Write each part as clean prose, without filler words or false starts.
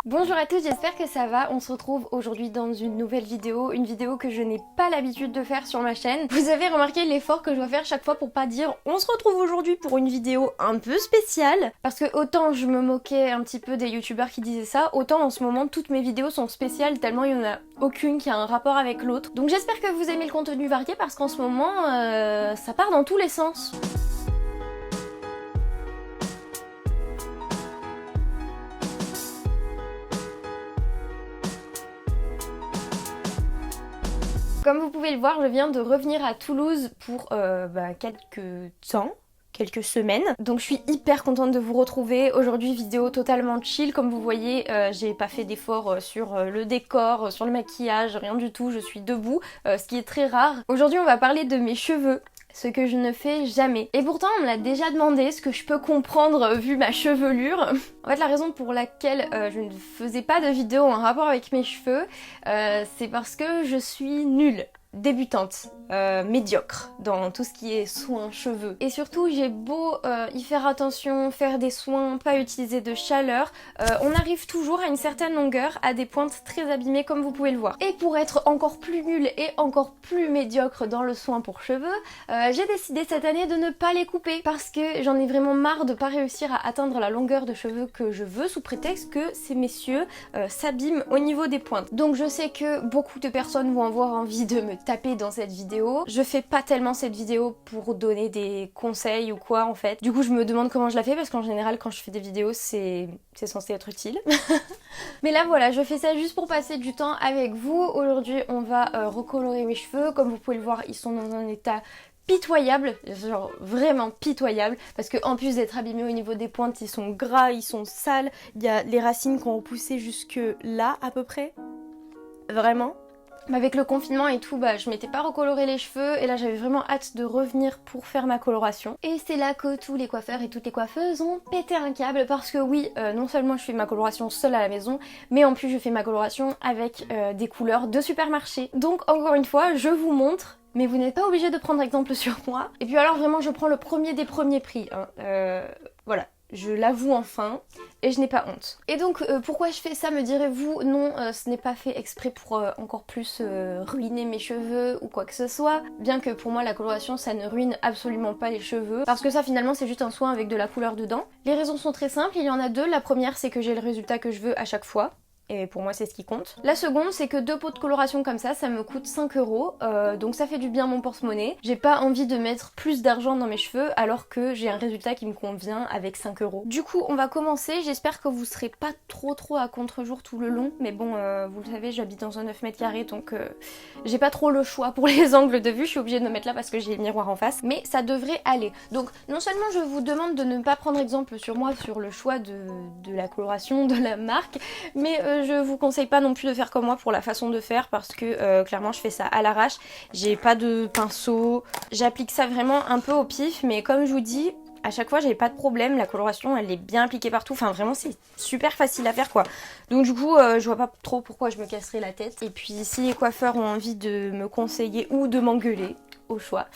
Bonjour à tous, j'espère que ça va. On se retrouve aujourd'hui dans une nouvelle vidéo, une vidéo que je n'ai pas l'habitude de faire sur ma chaîne. Vous avez remarqué l'effort que je dois faire chaque fois pour pas dire on se retrouve aujourd'hui pour une vidéo un peu spéciale. Parce que autant je me moquais un petit peu des youtubeurs qui disaient ça, autant en ce moment toutes mes vidéos sont spéciales tellement il y en a aucune qui a un rapport avec l'autre. Donc j'espère que vous aimez le contenu varié parce qu'en ce moment ça part dans tous les sens. Comme vous pouvez le voir, je viens de revenir à Toulouse pour quelques semaines. Donc je suis hyper contente de vous retrouver. Aujourd'hui vidéo totalement chill, comme vous voyez, j'ai pas fait d'effort sur le décor, sur le maquillage, rien du tout, je suis debout, ce qui est très rare. Aujourd'hui on va parler de mes cheveux. Ce que je ne fais jamais. Et pourtant on me l'a déjà demandé, ce que je peux comprendre vu ma chevelure. En fait la raison pour laquelle je ne faisais pas de vidéo en rapport avec mes cheveux, c'est parce que je suis nulle. Débutante, médiocre dans tout ce qui est soins cheveux. Et surtout j'ai beau y faire attention, faire des soins, pas utiliser de chaleur, on arrive toujours à une certaine longueur, à des pointes très abîmées comme vous pouvez le voir. Et pour être encore plus nulle et encore plus médiocre dans le soin pour cheveux, j'ai décidé cette année de ne pas les couper parce que j'en ai vraiment marre de pas réussir à atteindre la longueur de cheveux que je veux sous prétexte que ces messieurs s'abîment au niveau des pointes. Donc je sais que beaucoup de personnes vont avoir envie de me taper dans cette vidéo. Je fais pas tellement cette vidéo pour donner des conseils ou quoi en fait. Du coup je me demande comment je la fais parce qu'en général quand je fais des vidéos c'est censé être utile. Mais là voilà, je fais ça juste pour passer du temps avec vous. Aujourd'hui on va recolorer mes cheveux. Comme vous pouvez le voir, ils sont dans un état pitoyable, genre vraiment pitoyable, parce que en plus d'être abîmés au niveau des pointes, ils sont gras, ils sont sales, il y a les racines qui ont repoussé jusque là à peu près. Vraiment. Avec le confinement et tout, je m'étais pas recoloré les cheveux et là j'avais vraiment hâte de revenir pour faire ma coloration. Et c'est là que tous les coiffeurs et toutes les coiffeuses ont pété un câble parce que oui, non seulement je fais ma coloration seule à la maison, mais en plus je fais ma coloration avec des couleurs de supermarché. Donc encore une fois, je vous montre, mais vous n'êtes pas obligé de prendre exemple sur moi. Et puis alors vraiment je prends le premier des premiers prix, hein. Voilà. Je l'avoue enfin, et je n'ai pas honte. Et donc pourquoi je fais ça me direz-vous? Non, ce n'est pas fait exprès pour encore plus ruiner mes cheveux ou quoi que ce soit. Bien que pour moi la coloration ça ne ruine absolument pas les cheveux. Parce que ça finalement c'est juste un soin avec de la couleur dedans. Les raisons sont très simples, il y en a deux. La première c'est que j'ai le résultat que je veux à chaque fois. Et pour moi c'est ce qui compte. La seconde c'est que 2 pots de coloration comme ça me coûte 5 €, donc ça fait du bien à mon porte-monnaie. J'ai pas envie de mettre plus d'argent dans mes cheveux alors que j'ai un résultat qui me convient avec 5 €. Du coup on va commencer, j'espère que vous serez pas trop à contre-jour tout le long, mais bon vous le savez j'habite dans un 9 mètres carrés donc j'ai pas trop le choix pour les angles de vue, je suis obligée de me mettre là parce que j'ai le miroir en face, mais ça devrait aller. Donc non seulement je vous demande de ne pas prendre exemple sur moi sur le choix de la coloration, de la marque, mais je vous conseille pas non plus de faire comme moi pour la façon de faire parce que clairement je fais ça à l'arrache, j'ai pas de pinceau, j'applique ça vraiment un peu au pif, mais comme je vous dis, à chaque fois j'ai pas de problème, la coloration elle est bien appliquée partout, enfin vraiment c'est super facile à faire quoi. Donc du coup je vois pas trop pourquoi je me casserais la tête. Et puis si les coiffeurs ont envie de me conseiller ou de m'engueuler, au choix,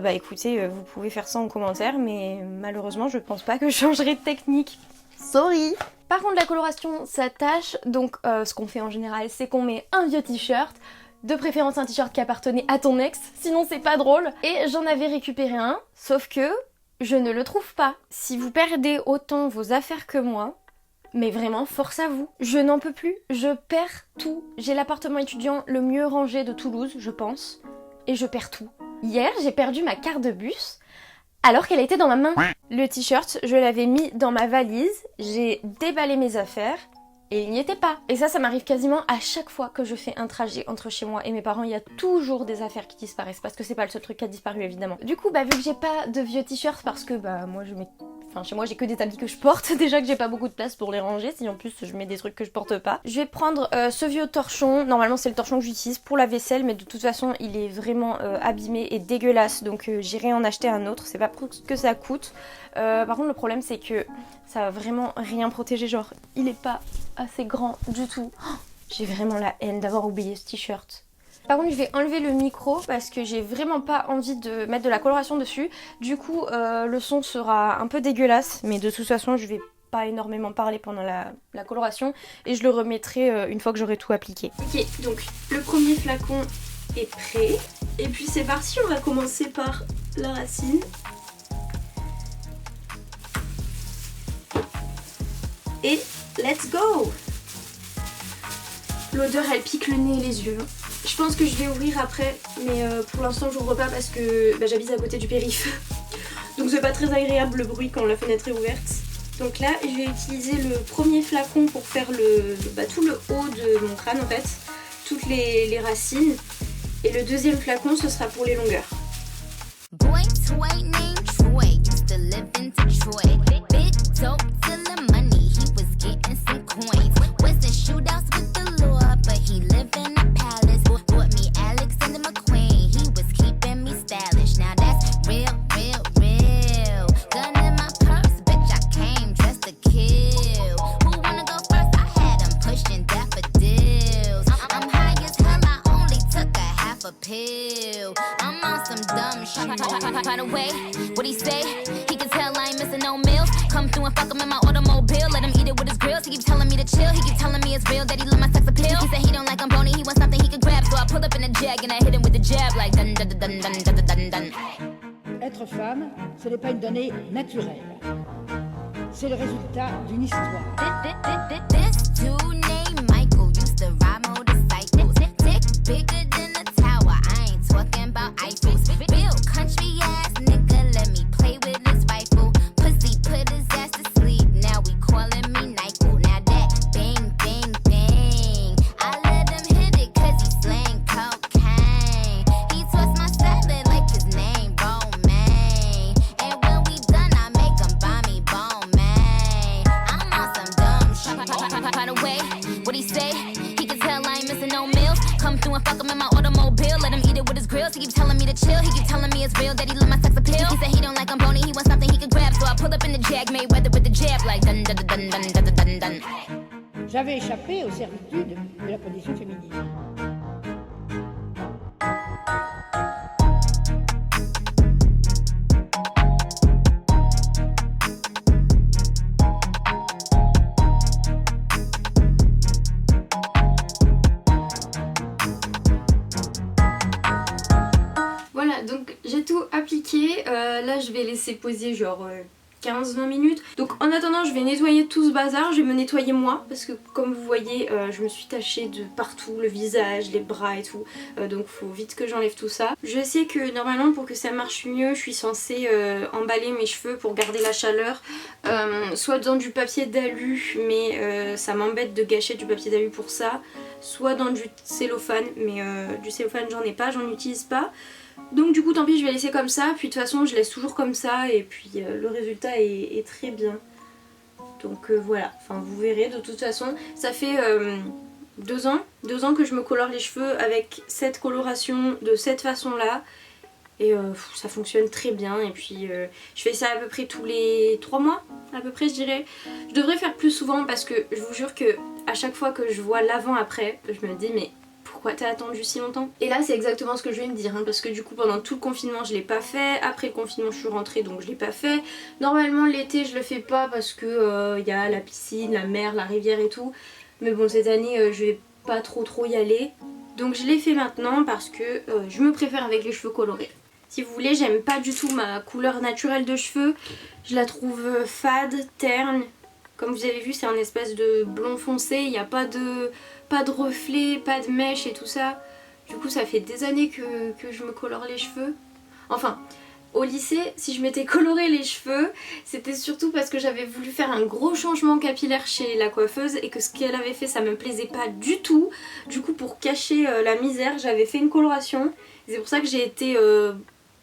écoutez vous pouvez faire ça en commentaire, mais malheureusement je pense pas que je changerai de technique. Sorry. Par contre la coloration ça tâche, donc ce qu'on fait en général c'est qu'on met un vieux t-shirt, de préférence un t-shirt qui appartenait à ton ex, sinon c'est pas drôle. Et j'en avais récupéré un, sauf que je ne le trouve pas. Si vous perdez autant vos affaires que moi, mais vraiment force à vous, je n'en peux plus, je perds tout. J'ai l'appartement étudiant le mieux rangé de Toulouse je pense, et je perds tout. Hier j'ai perdu ma carte de bus, alors qu'elle était dans ma main. Le t-shirt, je l'avais mis dans ma valise, j'ai déballé mes affaires et il n'y était pas. Et ça m'arrive quasiment à chaque fois que je fais un trajet entre chez moi et mes parents, il y a toujours des affaires qui disparaissent parce que c'est pas le seul truc qui a disparu évidemment. Du coup, vu que j'ai pas de vieux t-shirts parce que moi je mets... Enfin chez moi j'ai que des habits que je porte, déjà que j'ai pas beaucoup de place pour les ranger, si en plus je mets des trucs que je porte pas. Je vais prendre ce vieux torchon, normalement c'est le torchon que j'utilise pour la vaisselle, mais de toute façon il est vraiment abîmé et dégueulasse, donc j'irai en acheter un autre, c'est pas pour ce que ça coûte. Par contre le problème c'est que ça va vraiment rien protéger, genre il est pas assez grand du tout. Oh, j'ai vraiment la haine d'avoir oublié ce t-shirt. Par contre je vais enlever le micro parce que j'ai vraiment pas envie de mettre de la coloration dessus. Du coup le son sera un peu dégueulasse, mais de toute façon je vais pas énormément parlé pendant la coloration et je le remettrai une fois que j'aurai tout appliqué. Ok, donc le premier flacon est prêt et puis c'est parti, on va commencer par la racine. Et let's go! L'odeur elle pique le nez et les yeux. Je pense que je vais ouvrir après, mais pour l'instant j'ouvre pas parce que j'habite à côté du périph'. Donc c'est pas très agréable le bruit quand la fenêtre est ouverte. Donc là je vais utiliser le premier flacon pour faire tout le haut de mon crâne en fait, toutes les racines. Et le deuxième flacon ce sera pour les longueurs. By the way, what he say? He can tell I ain't missing no meals. Come through and fuck him in my automobile. Let him eat it with his grills. He keeps telling me to chill. He keeps telling me it's real that he love my sex appeal. He said he don't like I'm bony. He wants something he can grab. So I pull up in a jag and I hit him with the jab like dun dun dun dun dun dun dun. Être femme, ce n'est pas une donnée naturelle. C'est le résultat d'une histoire. This dude named Michael used to ride motorcycles. Dick bigger than a tower. I ain't talking about Eiffels. Real country ass nigga, let me play with his rifle. Pussy put his ass to sleep. Now we calling me Nyquil. Now that bang bang bang, I let him hit it 'cause he slang cocaine. He twists my salad like his name Romaine. And when we done, I make him buy me bone man. I'm on some dumb shit. By the way, what he say? He can tell I ain't missing no meals. Come through and fuck him in my automobile. Let him eat it with his grills. He keeps telling me to chill. He keeps telling me it's real that he love my sex appeal. He said he don't like I'm bony. He wants something he can grab. So I pull up in the jag, made weather with the jab like dun dun dun dun dun dun dun dun. J'avais échappé aux servitudes de la condition féminine. Voilà, donc j'ai tout appliqué. Là je vais laisser poser genre 15-20 minutes. Donc en attendant je vais nettoyer tout ce bazar, je vais me nettoyer moi parce que comme vous voyez je me suis tachée de partout, le visage, les bras et tout, donc faut vite que j'enlève tout ça. Je sais que normalement pour que ça marche mieux je suis censée emballer mes cheveux pour garder la chaleur, soit dans du papier d'alu mais ça m'embête de gâcher du papier d'alu pour ça, soit dans du cellophane mais du cellophane j'en ai pas, j'en utilise pas. Donc du coup tant pis je vais laisser comme ça, puis de toute façon je laisse toujours comme ça et puis le résultat est très bien. Donc voilà, enfin vous verrez de toute façon. Ça fait 2 ans que je me colore les cheveux avec cette coloration de cette façon là. Et ça fonctionne très bien et puis je fais ça à peu près tous les 3 mois à peu près je dirais. Je devrais faire plus souvent parce que je vous jure que à chaque fois que je vois l'avant après je me dis mais pourquoi t'as attendu si longtemps? Et là c'est exactement ce que je vais me dire hein, parce que du coup pendant tout le confinement je l'ai pas fait, après le confinement je suis rentrée donc je l'ai pas fait. Normalement l'été je le fais pas parce que y a la piscine, la mer, la rivière et tout. Mais bon cette année je vais pas trop y aller. Donc je l'ai fait maintenant parce que je me préfère avec les cheveux colorés. Si vous voulez j'aime pas du tout ma couleur naturelle de cheveux. Je la trouve fade, terne. Comme vous avez vu c'est un espèce de blond foncé, il n'y a pas de reflets, pas de mèches et tout ça. Du coup ça fait des années que je me colore les cheveux. Enfin au lycée si je m'étais coloré les cheveux c'était surtout parce que j'avais voulu faire un gros changement capillaire chez la coiffeuse et que ce qu'elle avait fait ça me plaisait pas du tout. Du coup pour cacher la misère j'avais fait une coloration. C'est pour ça que j'ai été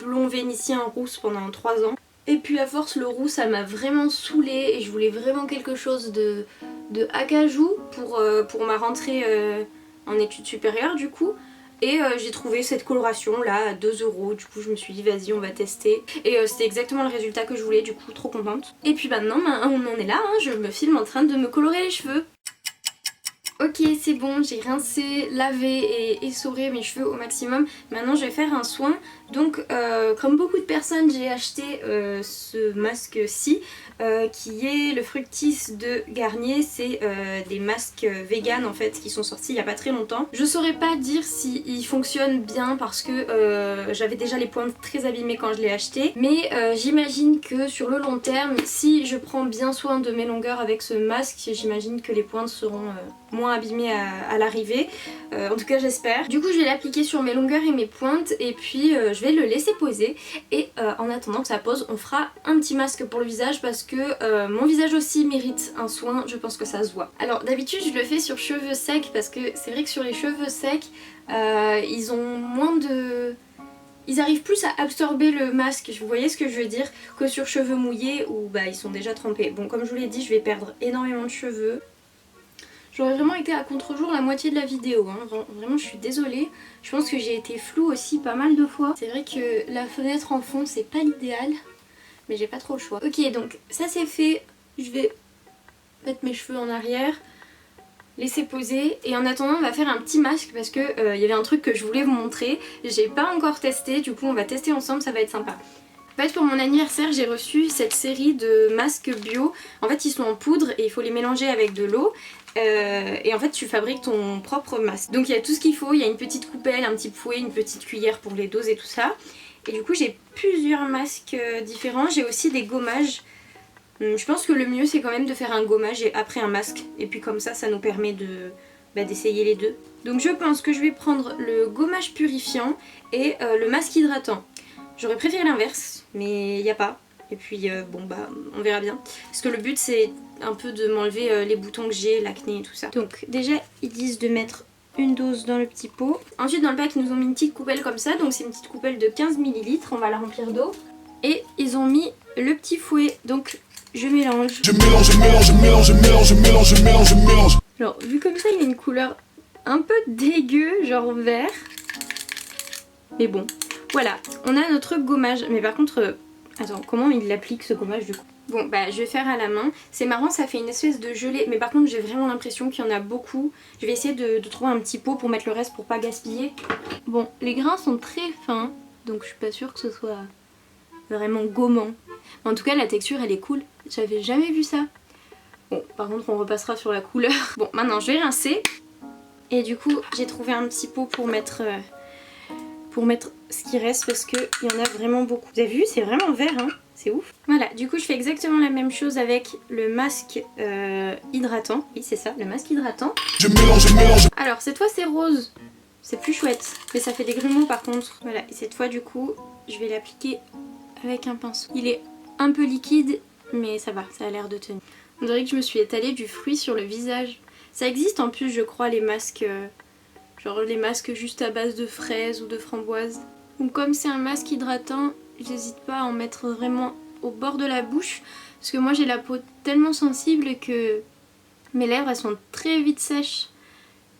blond vénitien rousse pendant 3 ans. Et puis à force le roux ça m'a vraiment saoulée et je voulais vraiment quelque chose de acajou pour ma rentrée en études supérieures du coup. Et j'ai trouvé cette coloration là à 2 €, du coup je me suis dit vas-y on va tester. Et c'était exactement le résultat que je voulais, du coup trop contente. Et puis maintenant on en est là, hein, je me filme en train de me colorer les cheveux. Ok Ok, c'est bon, j'ai rincé, lavé et essoré mes cheveux au maximum. Maintenant je vais faire un soin. Donc comme beaucoup de personnes, j'ai acheté ce masque-ci qui est le Fructis de Garnier. C'est des masques vegan en fait qui sont sortis il n'y a pas très longtemps. Je saurais pas dire s'ils fonctionnent bien parce que j'avais déjà les pointes très abîmées quand je l'ai acheté. Mais j'imagine que sur le long terme, si je prends bien soin de mes longueurs avec ce masque, j'imagine que les pointes seront moins abîmées à l'arrivée. En tout cas j'espère. Du coup je vais l'appliquer sur mes longueurs et mes pointes et puis je vais le laisser poser. Et en attendant que ça pose, on fera un petit masque pour le visage parce que mon visage aussi mérite un soin, je pense que ça se voit. Alors d'habitude je le fais sur cheveux secs parce que c'est vrai que sur les cheveux secs, ils ont moins de... Ils arrivent plus à absorber le masque, vous voyez ce que je veux dire, que sur cheveux mouillés où bah, ils sont déjà trempés. Bon, comme je vous l'ai dit, je vais perdre énormément de cheveux. J'aurais vraiment été à contre-jour la moitié de la vidéo, hein. Vraiment je suis désolée. Je pense que j'ai été floue aussi pas mal de fois. C'est vrai que la fenêtre en fond c'est pas l'idéal, mais j'ai pas trop le choix. Ok, donc ça c'est fait, je vais mettre mes cheveux en arrière, laisser poser et en attendant on va faire un petit masque parce que y avait un truc que je voulais vous montrer. J'ai pas encore testé, du coup on va tester ensemble, ça va être sympa. En fait pour mon anniversaire j'ai reçu cette série de masques bio. En fait ils sont en poudre et il faut les mélanger avec de l'eau. Et en fait tu fabriques ton propre masque. Donc il y a tout ce qu'il faut, il y a une petite coupelle, un petit fouet, une petite cuillère pour les doses et tout ça. Et du coup j'ai plusieurs masques différents, j'ai aussi des gommages. Je pense que le mieux c'est quand même de faire un gommage et après un masque. Et puis comme ça nous permet d'essayer les deux. Donc je pense que je vais prendre le gommage purifiant et le masque hydratant. J'aurais préféré l'inverse mais il n'y a pas. Et puis bon bah on verra bien. Parce que le but c'est un peu de m'enlever les boutons que j'ai, l'acné et tout ça. Donc déjà ils disent de mettre une dose dans le petit pot. Ensuite dans le pack ils nous ont mis une petite coupelle comme ça. Donc c'est une petite coupelle de 15 ml. On va la remplir d'eau. Et ils ont mis le petit fouet. Donc je mélange. Je mélange, je mélange, je mélange, je mélange, je mélange, je mélange, je mélange. Alors vu comme ça il a une couleur un peu dégueu, genre vert. Mais bon. Voilà, on a notre gommage. Mais par contre... Attends, comment il applique ce gommage du coup? Bon bah je vais faire à la main. C'est marrant, ça fait une espèce de gelée. Mais par contre j'ai vraiment l'impression qu'il y en a beaucoup. Je vais essayer de trouver un petit pot pour mettre le reste pour pas gaspiller. Bon, les grains sont très fins. Donc je suis pas sûre que ce soit vraiment gommant. Mais en tout cas la texture elle est cool. J'avais jamais vu ça. Bon par contre on repassera sur la couleur. Bon maintenant je vais rincer. Et du coup j'ai trouvé un petit pot pour mettre ce qui reste parce qu'il y en a vraiment beaucoup. Vous avez vu, c'est vraiment vert, hein, c'est ouf. Voilà, du coup je fais exactement la même chose avec le masque hydratant. Oui c'est ça, le masque hydratant. Je mélange, je mélange. Alors cette fois c'est rose, c'est plus chouette. Mais ça fait des grumeaux par contre. Voilà, et cette fois du coup je vais l'appliquer avec un pinceau. Il est un peu liquide mais ça va, ça a l'air de tenir. On dirait que je me suis étalée du fruit sur le visage. Ça existe en plus je crois les masques... genre les masques juste à base de fraises ou de framboises. Donc comme c'est un masque hydratant, j'hésite pas à en mettre vraiment au bord de la bouche. Parce que moi j'ai la peau tellement sensible que mes lèvres elles sont très vite sèches.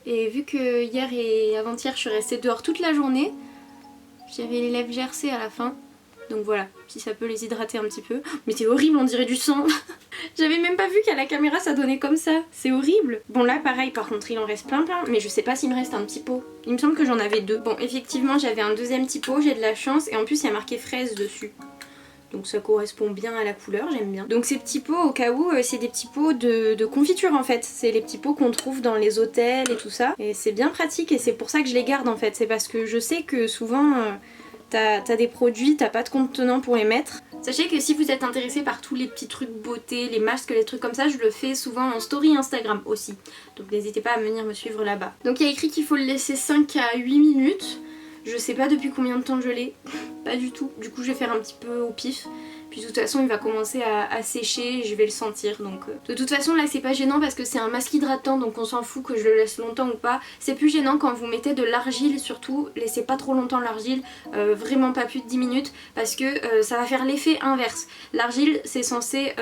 Et vu que hier et avant-hier je suis restée dehors toute la journée, j'avais les lèvres gercées à la fin. Donc voilà, si ça peut les hydrater un petit peu. Mais c'est horrible, on dirait du sang. J'avais même pas vu qu'à la caméra ça donnait comme ça. C'est horrible. Bon là pareil, par contre il en reste plein. Mais je sais pas s'il me reste un petit pot. Il me semble que j'en avais deux. Bon effectivement j'avais un deuxième petit pot, j'ai de la chance. Et en plus il y a marqué fraise dessus. Donc ça correspond bien à la couleur, j'aime bien. Donc ces petits pots au cas où, c'est des petits pots de confiture en fait. C'est les petits pots qu'on trouve dans les hôtels et tout ça. Et c'est bien pratique et c'est pour ça que je les garde en fait. C'est parce que je sais que souvent... T'as des produits, t'as pas de contenant pour les mettre. Sachez que si vous êtes intéressé par tous les petits trucs beauté, les masques, les trucs comme ça, je le fais souvent en story Instagram aussi. Donc n'hésitez pas à venir me suivre là-bas. Donc il y a écrit qu'il faut le laisser 5 à 8 minutes. Je sais pas depuis combien de temps je l'ai. Pas du tout. Du coup je vais faire un petit peu au pif. Puis de toute façon il va commencer à sécher et je vais le sentir. Donc de toute façon là c'est pas gênant parce que c'est un masque hydratant. Donc on s'en fout que je le laisse longtemps ou pas. C'est plus gênant quand vous mettez de l'argile surtout. Laissez pas trop longtemps l'argile. Vraiment pas plus de 10 minutes. Parce que ça va faire l'effet inverse. L'argile c'est censé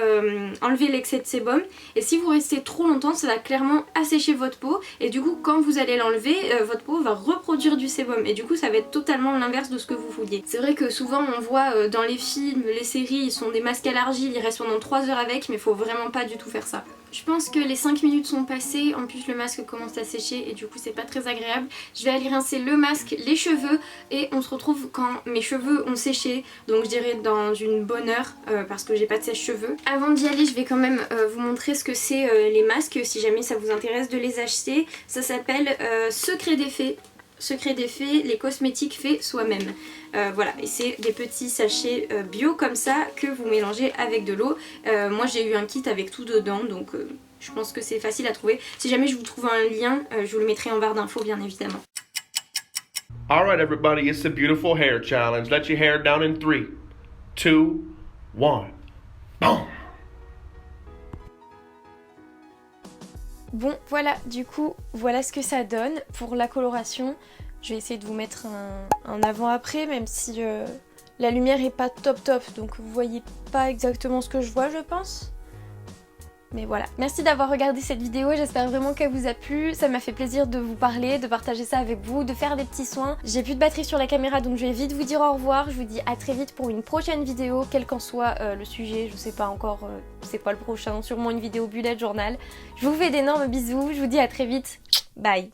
enlever l'excès de sébum. Et si vous restez trop longtemps ça va clairement assécher votre peau. Et du coup quand vous allez l'enlever votre peau va reproduire du sébum. Et du coup ça va être totalement l'inverse de ce que vous vouliez. C'est vrai que souvent on voit dans les films, les séries, ils sont des masques à l'argile, ils restent pendant 3 heures avec, mais faut vraiment pas du tout faire ça. Je pense que les 5 minutes sont passées, en plus le masque commence à sécher et du coup c'est pas très agréable. Je vais aller rincer le masque, les cheveux et on se retrouve quand mes cheveux ont séché, donc je dirais dans une bonne heure parce que j'ai pas de sèche-cheveux. Avant d'y aller, je vais quand même vous montrer ce que c'est les masques, si jamais ça vous intéresse de les acheter. Ça s'appelle Secret des Fées. Secret des Fées, les cosmétiques faits soi-même. Voilà, et c'est des petits sachets bio comme ça que vous mélangez avec de l'eau. Moi j'ai eu un kit avec tout dedans, donc je pense que c'est facile à trouver. Si jamais je vous trouve un lien, je vous le mettrai en barre d'infos bien évidemment. Alright everybody, it's the beautiful hair challenge. Let your hair down in 3, 2, 1. Boom! Bon voilà, du coup voilà ce que ça donne pour la coloration. Je vais essayer de vous mettre un avant-après, même si la lumière est pas top donc vous voyez pas exactement ce que je vois je pense. Mais voilà, merci d'avoir regardé cette vidéo, j'espère vraiment qu'elle vous a plu. Ça m'a fait plaisir de vous parler, de partager ça avec vous, de faire des petits soins. J'ai plus de batterie sur la caméra donc je vais vite vous dire au revoir. Je vous dis à très vite pour une prochaine vidéo, quel qu'en soit le sujet. Je sais pas encore c'est quoi le prochain, sûrement une vidéo bullet journal. Je vous fais d'énormes bisous, je vous dis à très vite, bye.